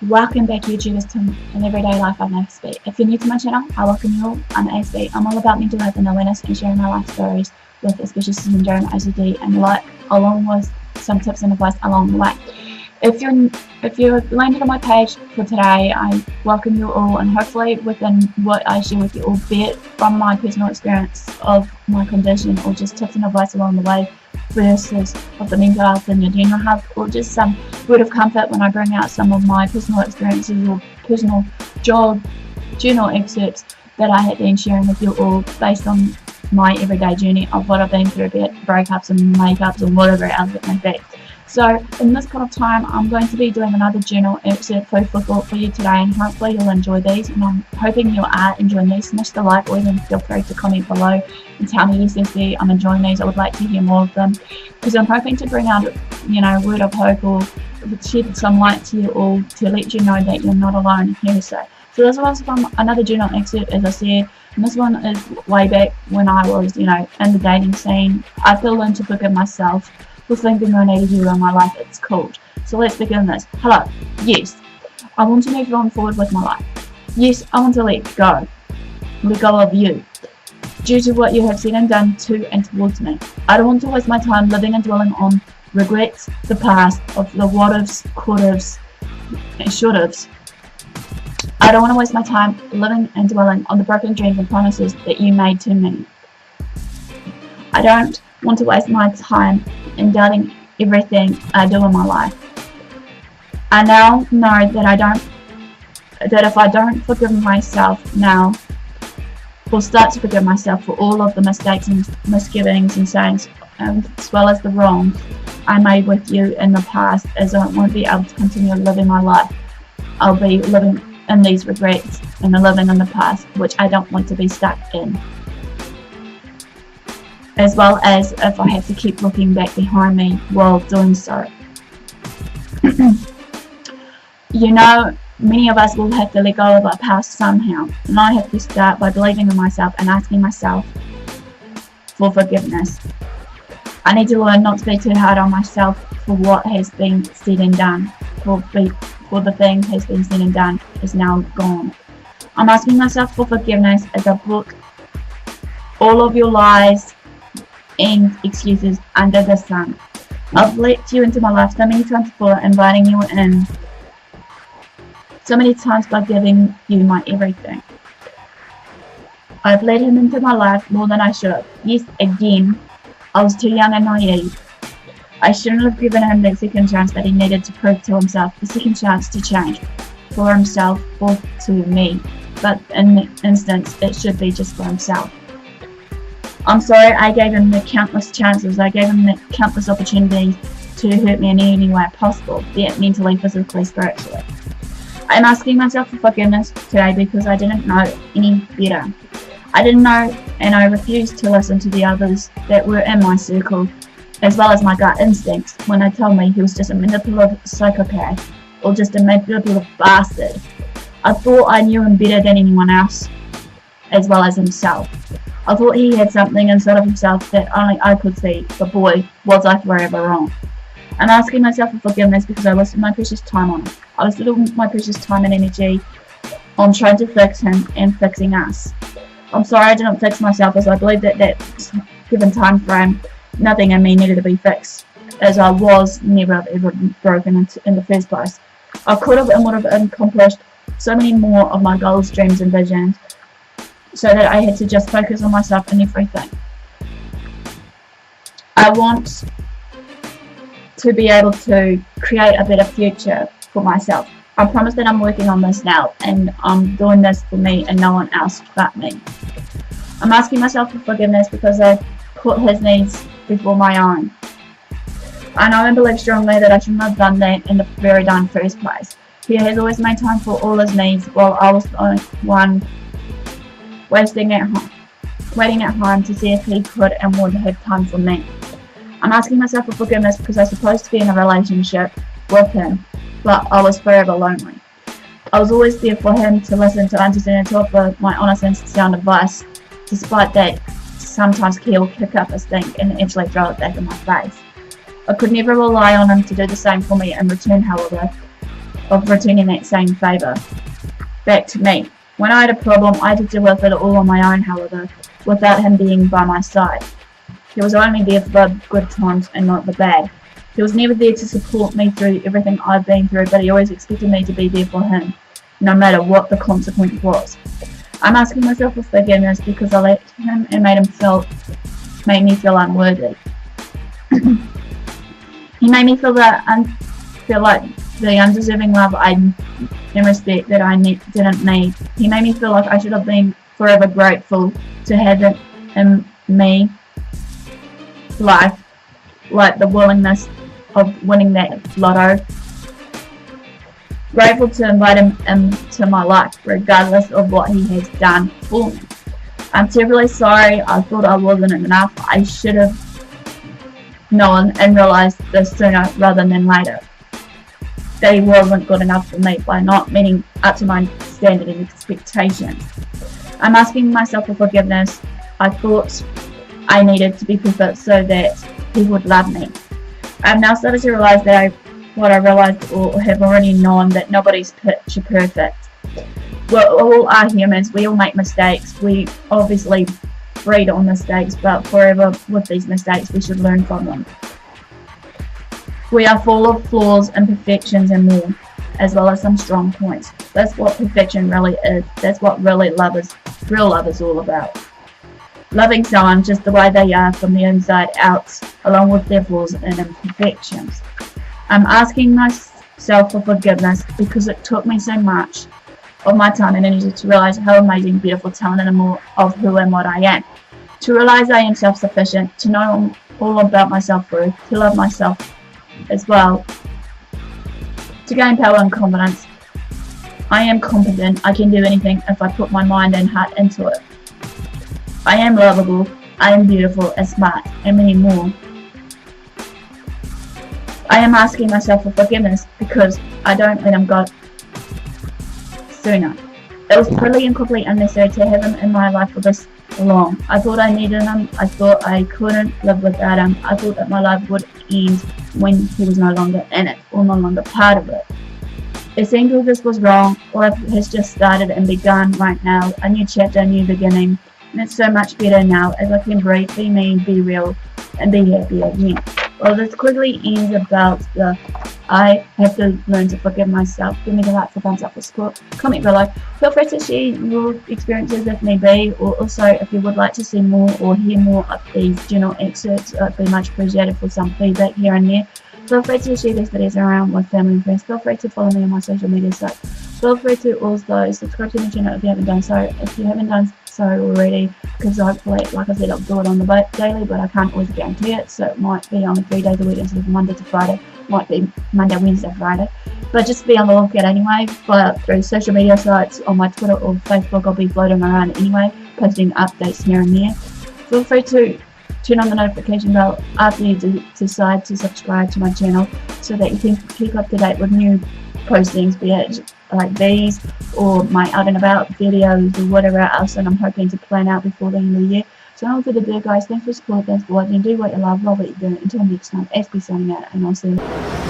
Welcome back, YouTubers, to an everyday life. I'm Aspie. If you're new to my channel, I welcome you all. I'm Aspie. I'm all about mental health and awareness and sharing my life stories with Aspergers Syndrome, OCD, and the like, along with some tips and advice along the way. If you've landed on my page for today, I welcome you all, and hopefully within what I share with you all, be it from my personal experience of my condition or just tips and advice along the way versus of the mental health and your general health, or just some word of comfort when I bring out some of my personal experiences or personal journal excerpts that I have been sharing with you all based on my everyday journey of what I've been through, be it breakups and makeups or whatever else it may be. So in this kind of time, I'm going to be doing another journal excerpt food for thought for you today, and hopefully you'll enjoy these, and I'm hoping you are enjoying these. Smash the like, or even feel free to comment below and tell me, yes, Aspie, I'm enjoying these, I would like to hear more of them, because I'm hoping to bring out, a word of hope or shed some light to you all to let you know that you're not alone here. So this was from another journal excerpt, as I said, and this one is way back when I was, in the dating scene. I still learned to forgive myself for thinking I needed you in my life, it's called. So let's begin this. Hello. Yes, I want to move on forward with my life. Yes, I want to let go of you, due to what you have said and done to and towards me. I don't want to waste my time living and dwelling on regrets, the past, of the what-ifs, could-ifs, and should-ifs. I don't want to waste my time living and dwelling on the broken dreams and promises that you made to me. I don't want to waste my time in doubting everything I do in my life. I now know that if I don't forgive myself now, or start to forgive myself for all of the mistakes and misgivings and sayings, as well as the wrongs I made with you in the past, as I won't be able to continue living my life. I'll be living in these regrets and living in the past, which I don't want to be stuck in. As well as if I have to keep looking back behind me while doing so. Many of us will have to let go of our past somehow, and I have to start by believing in myself and asking myself for forgiveness. I need to learn not to be too hard on myself for what has been said and done, for the thing has been said and done is now gone. I'm asking myself for forgiveness as I book all of your lies and excuses under the sun. I've let you into my life so many times before, inviting you in so many times by giving you my everything. I've let him into my life more than I should. Yes, again, I was too young and naive. I shouldn't have given him that second chance that he needed to prove to himself, the second chance to change for himself or to me, but in the instance it should be just for himself. I'm sorry I gave him the countless chances, I gave him the countless opportunities to hurt me in any way possible, be it mentally, physically, spiritually. I'm asking myself for forgiveness today because I didn't know any better. I didn't know, and I refused to listen to the others that were in my circle, as well as my gut instincts, when they told me he was just a manipulative psychopath or just a manipulative bastard. I thought I knew him better than anyone else, as well as himself. I thought he had something inside of himself that only I could see, but boy, was I forever wrong. I'm asking myself for forgiveness because I wasted my precious time on it. I wasted all my precious time and energy on trying to fix him and fixing us. I'm sorry I didn't fix myself, as I believe that given time frame, nothing in me needed to be fixed, as I was never ever broken in the first place. I could have and would have accomplished so many more of my goals, dreams and visions, so that I had to just focus on myself and everything. I want to be able to create a better future for myself. I promise that I'm working on this now, and I'm doing this for me and no one else but me. I'm asking myself for forgiveness because I put his needs before my own. I know and believe strongly that I shouldn't have done that in the very darn first place. He has always made time for all his needs, while I was the one waiting at home to see if he could and would have time for me. I'm asking myself for forgiveness because I was supposed to be in a relationship with him, but I was forever lonely. I was always there for him to listen, to understand, and to offer my honest and sound advice, despite that sometimes he'll kick up a stink and actually throw it back in my face. I could never rely on him to do the same for me in return, however. of returning that same favour back to me. When I had a problem, I had to deal with it all on my own, however, without him being by my side. He was only there for the good times and not the bad. He was never there to support me through everything I've been through, but he always expected me to be there for him, no matter what the consequence was. I'm asking myself for forgiveness because I let him and made me feel unworthy. He made me feel like the undeserving love and respect that I didn't need. He made me feel like I should have been forever grateful to have it in me life, like the willingness of winning that lotto. Grateful to invite him into my life, regardless of what he has done for me. I'm terribly sorry. I thought I wasn't enough. I should have known and realized this sooner rather than later, that he wasn't good enough for me by not meeting up to my standard and expectations. I'm asking myself for forgiveness. I thought I needed to be perfect so that he would love me. I've now started to realize that what I realized or have already known, that nobody's picture perfect. We all are humans. We all make mistakes. We obviously breed on mistakes, but forever with these mistakes we should learn from them. We are full of flaws, imperfections and more, as well as some strong points. That's what perfection really is. That's what real love is all about. Loving someone just the way they are from the inside out, along with their flaws and imperfections. I'm asking myself for forgiveness because it took me so much of my time and energy to realize how amazing, beautiful, talented and more of who and what I am. To realize I am self-sufficient, to know all about my self-worth, to love myself as well, to gain power and confidence. I am competent. I can do anything if I put my mind and heart into it. I am lovable. I am beautiful and smart and many more. I am asking myself for forgiveness because I don't let him go sooner. It was totally and completely unnecessary to have him in my life for this long. I thought I needed him. I thought I couldn't live without him. I thought that my life would end when he was no longer in it or no longer part of it. It seemed all this was wrong. Life has just started and begun right now. A new chapter, a new beginning. And it's so much better now as I can breathe, be me, be real, and be happy again. Well, this quickly ends about the I have to learn to forgive myself. Give me the like for thumbs up for support. Comment below. Feel free to share your experiences if need be, or also if you would like to see more or hear more of these journal excerpts, it would be much appreciated for some feedback here and there. Feel free to share these videos around with family and friends. Feel free to follow me on my social media sites. Feel free to also subscribe to the channel if you haven't done so. If you haven't done so already, because hopefully, like I said, I'll do it on the daily, but I can't always guarantee it, so it might be only 3 days a week instead of Monday to Friday. Might be Monday, Wednesday, Friday, but just be on the lookout anyway. But through social media sites on my Twitter or Facebook, I'll be floating around anyway, posting updates here and there. Feel free to turn on the notification bell after you decide to subscribe to my channel, so that you can keep up to date with new postings, be it like these or my out and about videos or whatever else that I'm hoping to plan out before the end of the year. So all for the day, guys. Thanks for support, thanks for watching. Do what you love what you do. Until next time, Aspie signing out, and I'll see you.